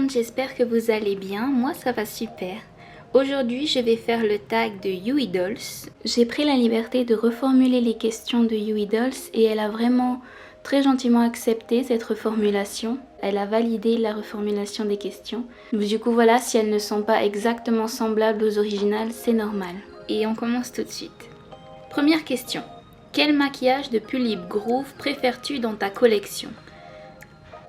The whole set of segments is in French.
monde, j'espère que vous allez bien. Moi, ça va super. Aujourd'hui, je vais faire le tag de YouIdols. J'ai pris la liberté de reformuler les questions de YouIdols et elle a vraiment très gentiment accepté cette reformulation. Elle a validé la reformulation des questions. Du coup, voilà, si elles ne sont pas exactement semblables aux originales, c'est normal. Et on commence tout de suite. Première question. Quel maquillage de Pulip Groove préfères-tu dans ta collection?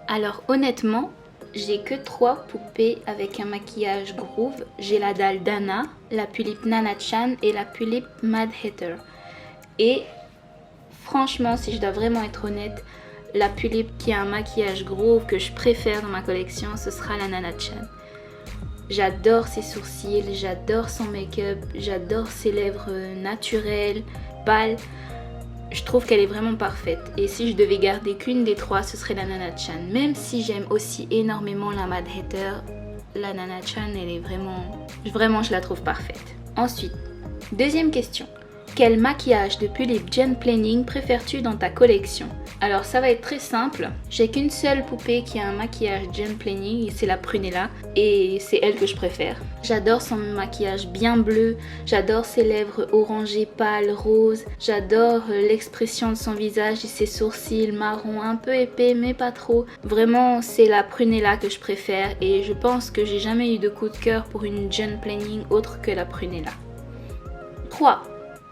Alors honnêtement, j'ai que 3 poupées avec un maquillage Groove. J'ai la dalle Dana, la Pulip Nana-chan et la Pulip Mad Hatter. Et franchement, si je dois vraiment être honnête, la Pulip qui a un maquillage Groove que je préfère dans ma collection, ce sera la Nana-chan. J'adore ses sourcils, j'adore son make-up, j'adore ses lèvres naturelles, pâles. Je trouve qu'elle est vraiment parfaite. Et si je devais garder qu'une des 3, ce serait la Nana-chan. Même si j'aime aussi énormément la Mad Hatter, la Nana-chan, elle est vraiment, je la trouve parfaite. Ensuite, deuxième question. Quel maquillage de Pulip Gen Planning préfères-tu dans ta collection? Alors ça va être très simple. J'ai qu'une seule poupée qui a un maquillage Gen Planning, c'est la Prunella, et c'est elle que je préfère. J'adore son maquillage bien bleu, j'adore ses lèvres orangées pâles, roses, j'adore l'expression de son visage et ses sourcils marron un peu épais mais pas trop. Vraiment, c'est la Prunella que je préfère et je pense que j'ai jamais eu de coup de cœur pour une Gen Planning autre que la Prunella. 3.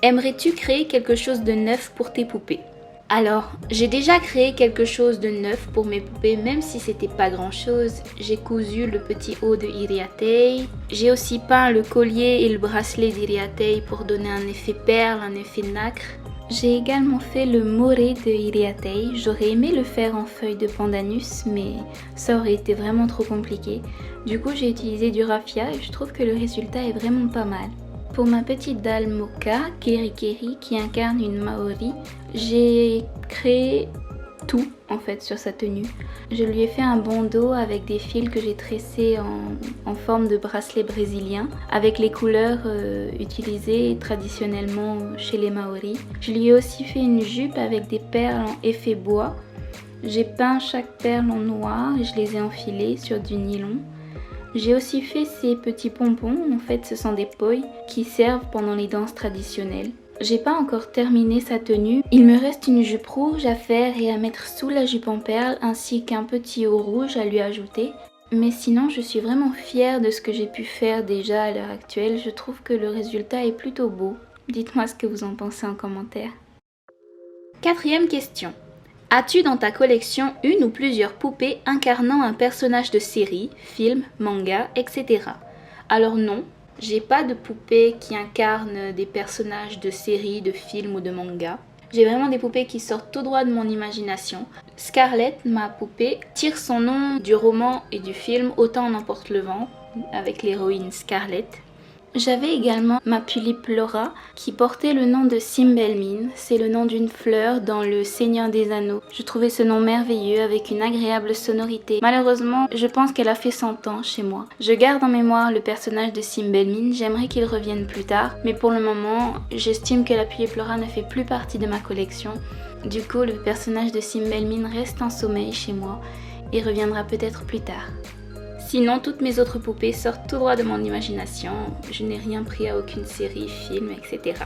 Aimerais-tu créer quelque chose de neuf pour tes poupées? Alors, j'ai déjà créé quelque chose de neuf pour mes poupées, même si c'était pas grand chose. J'ai cousu le petit haut de Iriatei. J'ai aussi peint le collier et le bracelet d'Iriatei pour donner un effet perle, un effet nacre. J'ai également fait le moré de Iriatei. J'aurais aimé le faire en feuille de pandanus, mais ça aurait été vraiment trop compliqué. Du coup, j'ai utilisé du raffia et je trouve que le résultat est vraiment pas mal. Pour ma petite dalle Mocha, Keri Keri, qui incarne une Maori, j'ai créé tout en fait sur sa tenue. Je lui ai fait un bandeau avec des fils que j'ai tressés en forme de bracelet brésilien, avec les couleurs utilisées traditionnellement chez les Maoris. Je lui ai aussi fait une jupe avec des perles en effet bois. J'ai peint chaque perle en noir et je les ai enfilées sur du nylon. J'ai aussi fait ces petits pompons, en fait ce sont des poi qui servent pendant les danses traditionnelles. J'ai pas encore terminé sa tenue, il me reste une jupe rouge à faire et à mettre sous la jupe en perles ainsi qu'un petit haut rouge à lui ajouter. Mais sinon je suis vraiment fière de ce que j'ai pu faire déjà à l'heure actuelle, je trouve que le résultat est plutôt beau. Dites-moi ce que vous en pensez en commentaire. 4e question. As-tu dans ta collection une ou plusieurs poupées incarnant un personnage de série, film, manga, etc. Alors non, j'ai pas de poupées qui incarnent des personnages de série, de film ou de manga. J'ai vraiment des poupées qui sortent tout droit de mon imagination. Scarlett, ma poupée, tire son nom du roman et du film Autant en emporte le vent, avec l'héroïne Scarlett. J'avais également ma Pulip Laura qui portait le nom de Simbelmin, c'est le nom d'une fleur dans le Seigneur des Anneaux. Je trouvais ce nom merveilleux avec une agréable sonorité. Malheureusement, je pense qu'elle a fait 100 ans chez moi. Je garde en mémoire le personnage de Simbelmin, j'aimerais qu'il revienne plus tard, mais pour le moment, j'estime que la Pulip Laura ne fait plus partie de ma collection. Du coup, le personnage de Simbelmin reste en sommeil chez moi et reviendra peut-être plus tard. Sinon, toutes mes autres poupées sortent tout droit de mon imagination. Je n'ai rien pris à aucune série, film, etc.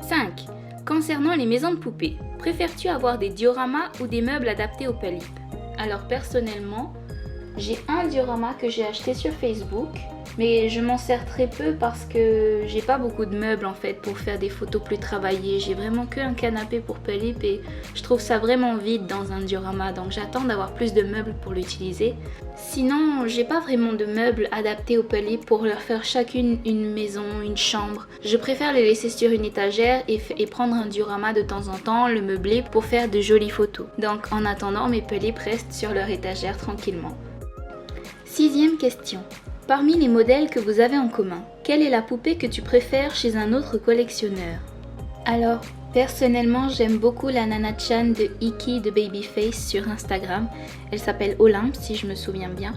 5. Concernant les maisons de poupées, préfères-tu avoir des dioramas ou des meubles adaptés au Pulip? Alors personnellement, j'ai un diorama que j'ai acheté sur Facebook, mais je m'en sers très peu parce que j'ai pas beaucoup de meubles en fait pour faire des photos plus travaillées. J'ai vraiment qu'un canapé pour Pulip et je trouve ça vraiment vide dans un diorama, donc j'attends d'avoir plus de meubles pour l'utiliser. Sinon, j'ai pas vraiment de meubles adaptés au Pulip pour leur faire chacune une maison, une chambre. Je préfère les laisser sur une étagère et prendre un diorama de temps en temps, le meubler pour faire de jolies photos. Donc en attendant, mes Pulip restent sur leur étagère tranquillement. 6e question. Parmi les modèles que vous avez en commun, quelle est la poupée que tu préfères chez un autre collectionneur? Alors, personnellement, j'aime beaucoup la Nana-chan de Iki de Babyface sur Instagram. Elle s'appelle Olympe si je me souviens bien.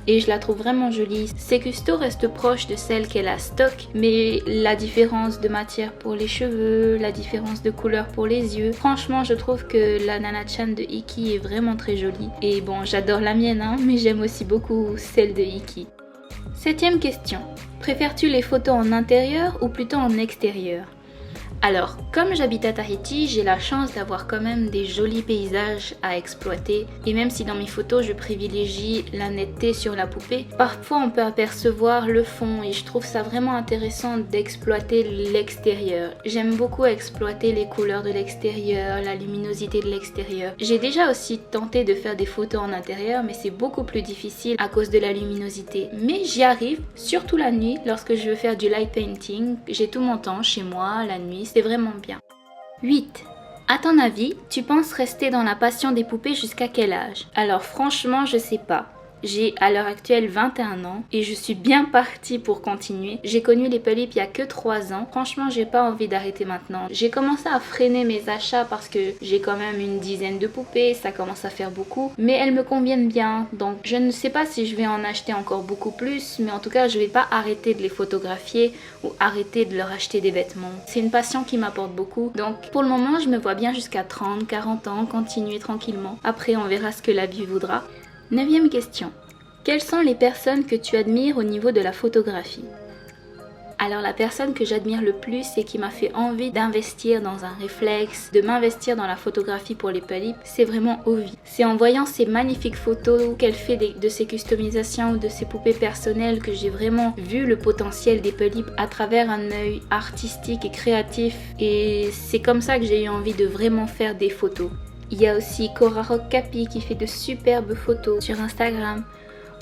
et je la trouve vraiment jolie. Ses custos restent proches de celles qu'elle a stock, mais la différence de matière pour les cheveux, la différence de couleur pour les yeux, franchement je trouve que la Nana-chan de Iki est vraiment très jolie. Et bon, j'adore la mienne hein, mais j'aime aussi beaucoup celle de Iki. 7e question. Préfères-tu les photos en intérieur ou plutôt en extérieur? Alors, comme j'habite à Tahiti, j'ai la chance d'avoir quand même des jolis paysages à exploiter. Et même si dans mes photos, je privilégie la netteté sur la poupée, parfois on peut apercevoir le fond et je trouve ça vraiment intéressant d'exploiter l'extérieur. J'aime beaucoup exploiter les couleurs de l'extérieur, la luminosité de l'extérieur. J'ai déjà aussi tenté de faire des photos en intérieur, mais c'est beaucoup plus difficile à cause de la luminosité. Mais j'y arrive, surtout la nuit, lorsque je veux faire du light painting. J'ai tout mon temps chez moi, la nuit. C'est vraiment bien. 8. À ton avis, tu penses rester dans la passion des poupées jusqu'à quel âge? Alors franchement, je sais pas. J'ai à l'heure actuelle 21 ans et je suis bien partie pour continuer. J'ai connu les Pulip il y a que 3 ans. Franchement, j'ai pas envie d'arrêter maintenant. J'ai commencé à freiner mes achats parce que j'ai quand même une dizaine de poupées, ça commence à faire beaucoup. Mais elles me conviennent bien. Donc je ne sais pas si je vais en acheter encore beaucoup plus, mais en tout cas, je vais pas arrêter de les photographier ou arrêter de leur acheter des vêtements. C'est une passion qui m'apporte beaucoup. Donc pour le moment, je me vois bien jusqu'à 30, 40 ans, continuer tranquillement. Après, on verra ce que la vie voudra. 9e question. Quelles sont les personnes que tu admires au niveau de la photographie? Alors la personne que j'admire le plus et qui m'a fait envie d'investir dans un réflexe, de m'investir dans la photographie pour les Pulip, c'est vraiment Ovi. C'est en voyant ces magnifiques photos qu'elle fait de ses customisations ou de ses poupées personnelles que j'ai vraiment vu le potentiel des Pulip à travers un œil artistique et créatif. Et c'est comme ça que j'ai eu envie de vraiment faire des photos. Il y a aussi Cora Rock Capi qui fait de superbes photos sur Instagram.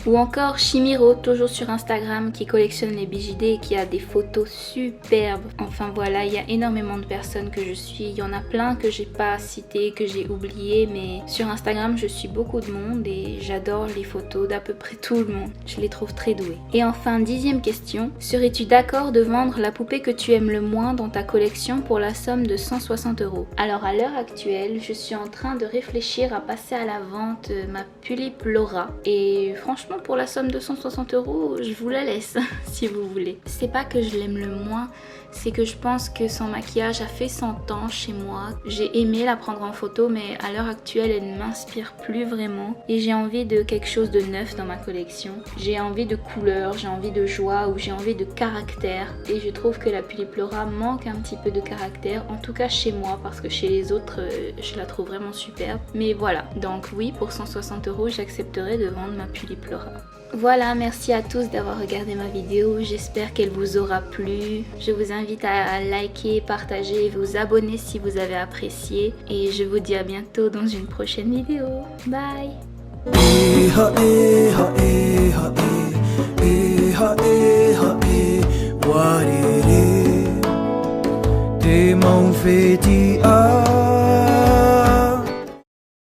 Ou encore Shimiro, toujours sur Instagram, qui collectionne les bijidés et qui a des photos superbes. Enfin voilà, il y a énormément de personnes que je suis. Il y en a plein que j'ai pas citées, que j'ai oubliées. Mais sur Instagram, je suis beaucoup de monde et j'adore les photos d'à peu près tout le monde. Je les trouve très douées. Et enfin, 10e question. Serais-tu d'accord de vendre la poupée que tu aimes le moins dans ta collection pour la somme de 160 €? Alors à l'heure actuelle, je suis en train de réfléchir à passer à la vente ma Pulip Laura. Et franchement, pour la somme de 160 €, je vous la laisse si vous voulez. C'est pas que je l'aime le moins, c'est que je pense que son maquillage a fait son temps chez moi. J'ai aimé la prendre en photo, mais à l'heure actuelle, elle ne m'inspire plus vraiment. Et j'ai envie de quelque chose de neuf dans ma collection. J'ai envie de couleurs, j'ai envie de joie ou j'ai envie de caractère. Et je trouve que la Pulip Laura manque un petit peu de caractère, en tout cas chez moi, parce que chez les autres, je la trouve vraiment superbe. Mais voilà, donc oui, pour 160 €, j'accepterai de vendre ma Pulip Laura. Voilà, merci à tous d'avoir regardé ma vidéo, j'espère qu'elle vous aura plu. Je vous invite à liker, partager et vous abonner si vous avez apprécié. Et je vous dis à bientôt dans une prochaine vidéo. Bye! What it is,